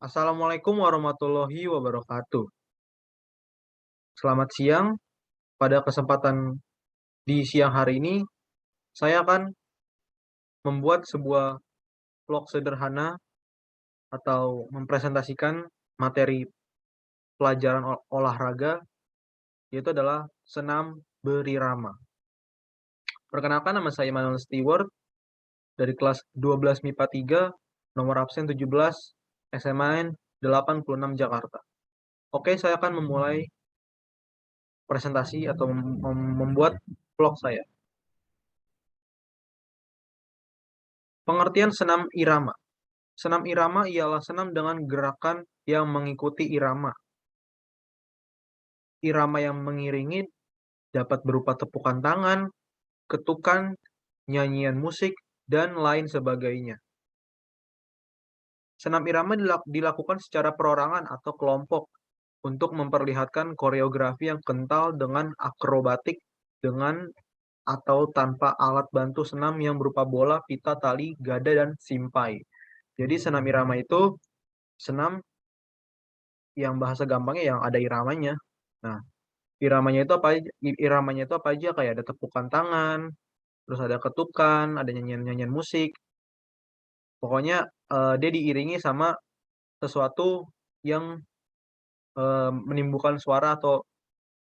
Assalamualaikum warahmatullahi wabarakatuh. Selamat siang. Pada kesempatan di siang hari ini, saya akan membuat sebuah vlog sederhana atau mempresentasikan materi pelajaran olahraga, yaitu adalah senam berirama. Perkenalkan, nama saya Immanuel Stewart dari kelas 12 MIPA 3, nomor absen 17, SMAN 86 Jakarta. Oke, saya akan memulai presentasi atau membuat vlog saya. Pengertian senam irama. Senam irama ialah senam dengan gerakan yang mengikuti irama. Irama yang mengiringi dapat berupa tepukan tangan, ketukan, nyanyian musik, dan lain sebagainya. Senam irama dilakukan secara perorangan atau kelompok untuk memperlihatkan koreografi yang kental dengan akrobatik dengan atau tanpa alat bantu senam yang berupa bola, pita, tali, gada, dan simpai. Jadi senam irama itu senam yang bahasa gampangnya yang ada iramanya. Nah, iramanya itu apa aja, kayak ada tepukan tangan, terus ada ketukan, ada nyanyian-nyanyian musik. Pokoknya, dia diiringi sama sesuatu yang, menimbulkan suara atau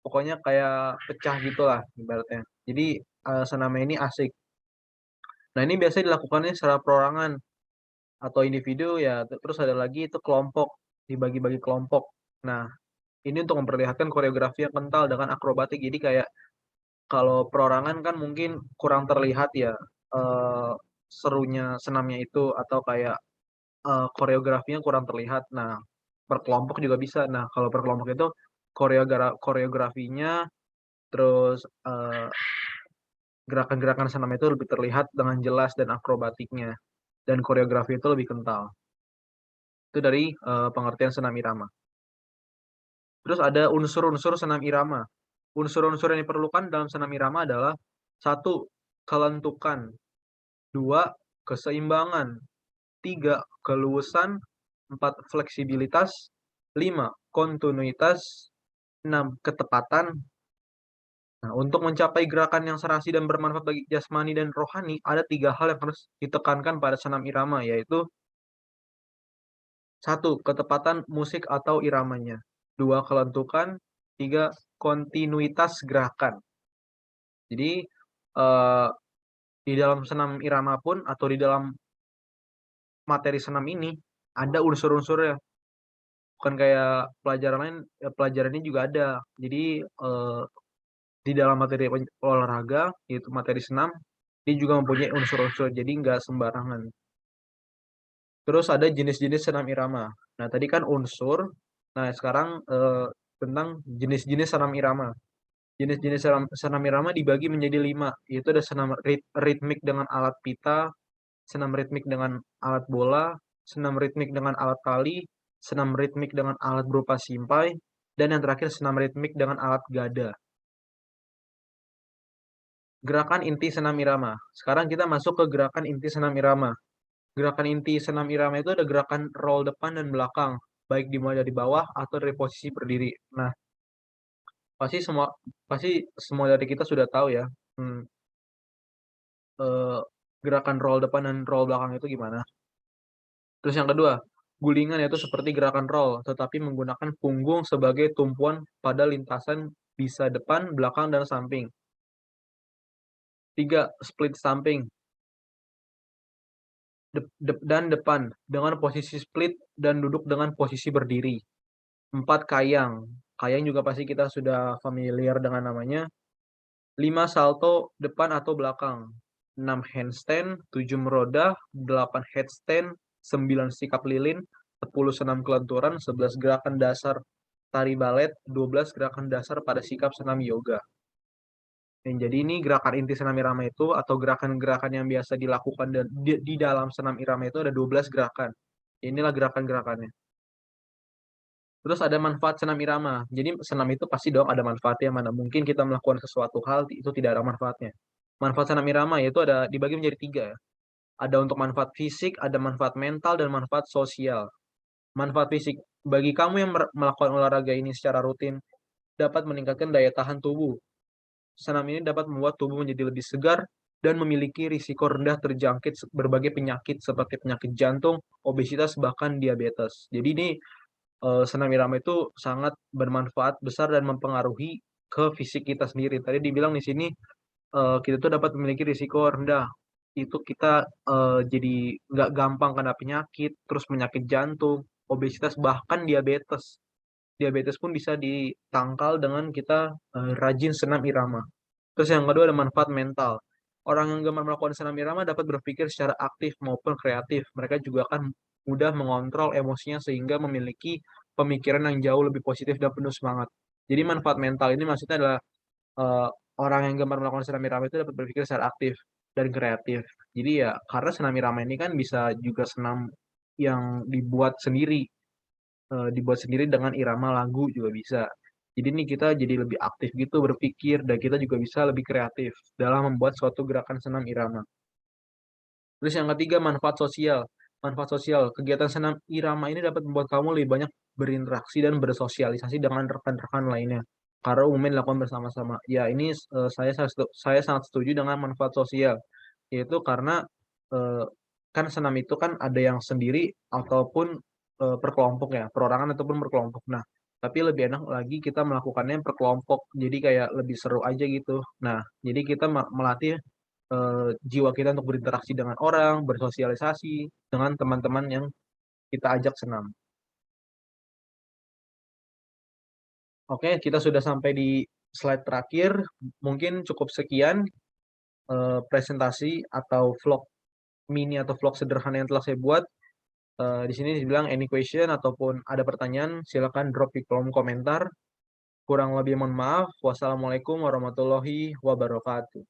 pokoknya kayak pecah gitulah ibaratnya. Jadi, senamnya ini asik. Nah, ini biasanya dilakukannya secara perorangan atau individu ya, terus ada lagi itu kelompok, dibagi-bagi kelompok. Nah, ini untuk memperlihatkan koreografi yang kental dengan akrobatik. Jadi kayak kalau perorangan kan mungkin kurang terlihat ya, serunya senamnya itu atau kayak, koreografinya kurang terlihat. Nah, per kelompok juga bisa. Nah, kalau per kelompok itu koreografinya, terus, gerakan-gerakan senam itu lebih terlihat dengan jelas dan akrobatiknya, dan koreografi itu lebih kental. Itu dari, pengertian senam irama. Terus ada unsur-unsur senam irama. Unsur-unsur yang diperlukan dalam senam irama adalah: satu, kelentukan; 2, keseimbangan; 3, keluasan; 4, fleksibilitas; 5, kontinuitas; 6, ketepatan. Nah, untuk mencapai gerakan yang serasi dan bermanfaat bagi jasmani dan rohani, ada 3 hal yang harus ditekankan pada senam irama, yaitu: 1, ketepatan musik atau iramanya; 2, kelentukan; 3, kontinuitas gerakan. Jadi, eee, di dalam senam irama pun atau di dalam materi senam ini ada unsur-unsurnya, bukan kayak pelajaran lain, pelajaran ini juga ada. Jadi, di dalam materi olahraga, yaitu materi senam, dia juga mempunyai unsur-unsur, jadi nggak sembarangan. Terus ada jenis-jenis senam irama. Nah, tadi kan unsur, nah sekarang, tentang jenis-jenis senam irama. Jenis-jenis senam senam irama dibagi menjadi 5, yaitu ada senam ritmik dengan alat pita, senam ritmik dengan alat bola, senam ritmik dengan alat tali, senam ritmik dengan alat berupa simpai, dan yang terakhir senam ritmik dengan alat gada. Gerakan inti senam irama. Sekarang kita masuk ke gerakan inti senam irama. Gerakan inti senam irama itu ada gerakan roll depan dan belakang, baik dimulai dari bawah atau dari posisi berdiri. Nah, pasti semua pasti semua dari kita sudah tahu ya, mmm, eee, gerakan roll depan dan roll belakang itu gimana. Terus yang kedua, gulingan, yaitu seperti gerakan roll, tetapi menggunakan punggung sebagai tumpuan pada lintasan bisa depan, belakang, dan samping. 3, split stumping, dan depan, dengan posisi split dan duduk dengan posisi berdiri. 4, kayang. Kayang juga pasti kita sudah familiar dengan namanya. 5, salto depan atau belakang. 6, handstand. 7, merodah. 8, headstand. 9, sikap lilin. 10, senam kelenturan. 11, gerakan dasar tari balet. 12, gerakan dasar pada sikap senam yoga. Jadi ini gerakan inti senam irama itu atau gerakan-gerakan yang biasa dilakukan di dalam senam irama itu ada 12 gerakan. Inilah gerakan-gerakannya. Terus ada manfaat senam irama. Jadi senam itu pasti dong ada manfaatnya, mana mungkin kita melakukan sesuatu hal itu tidak ada manfaatnya. Manfaat senam irama yaitu ada dibagi menjadi 3 ya. Ada untuk manfaat fisik, ada manfaat mental, dan manfaat sosial. Manfaat fisik. Bagi kamu yang melakukan olahraga ini secara rutin, dapat meningkatkan daya tahan tubuh. Senam ini dapat membuat tubuh menjadi lebih segar dan memiliki risiko rendah terjangkit berbagai penyakit seperti penyakit jantung, obesitas, bahkan diabetes. Jadi ini senam irama itu sangat bermanfaat besar dan mempengaruhi ke fisik kita sendiri. Tadi dibilang di sini kita tuh dapat memiliki risiko rendah. Itu kita jadi nggak gampang kena penyakit, terus penyakit jantung, obesitas, bahkan diabetes. Diabetes pun bisa ditangkal dengan kita rajin senam irama. Terus yang kedua ada manfaat mental. Orang yang gemar melakukan senam irama dapat berpikir secara aktif maupun kreatif. Mereka juga akan mudah mengontrol emosinya sehingga memiliki pemikiran yang jauh lebih positif dan penuh semangat. Jadi manfaat mental ini maksudnya adalah eee, orang yang gemar melakukan senam irama itu dapat berpikir secara aktif dan kreatif. Jadi ya karena senam irama ini kan bisa juga senam yang dibuat sendiri dengan irama lagu juga bisa. Jadi nih kita jadi lebih aktif gitu berpikir dan kita juga bisa lebih kreatif dalam membuat suatu gerakan senam irama. Terus yang ketiga manfaat sosial. Manfaat sosial, kegiatan senam irama ini dapat membuat kamu lebih banyak berinteraksi dan bersosialisasi dengan rekan-rekan lainnya, karena umumnya dilakukan bersama-sama. Ya ini, saya sangat setuju dengan manfaat sosial, yaitu karena, eee, kan senam itu kan ada yang sendiri ataupun, per kelompok ya, perorangan ataupun berkelompok. Nah, tapi lebih enak lagi kita melakukannya per kelompok, jadi kayak lebih seru aja gitu. Nah, jadi kita melatih jiwa kita untuk berinteraksi dengan orang, bersosialisasi dengan teman-teman yang kita ajak senam. Oke, kita sudah sampai di slide terakhir, mungkin cukup sekian, presentasi atau vlog mini atau vlog sederhana yang telah saya buat. Di sini dibilang any question ataupun ada pertanyaan silakan drop di kolom komentar. Kurang lebih mohon maaf. Wassalamualaikum warahmatullahi wabarakatuh.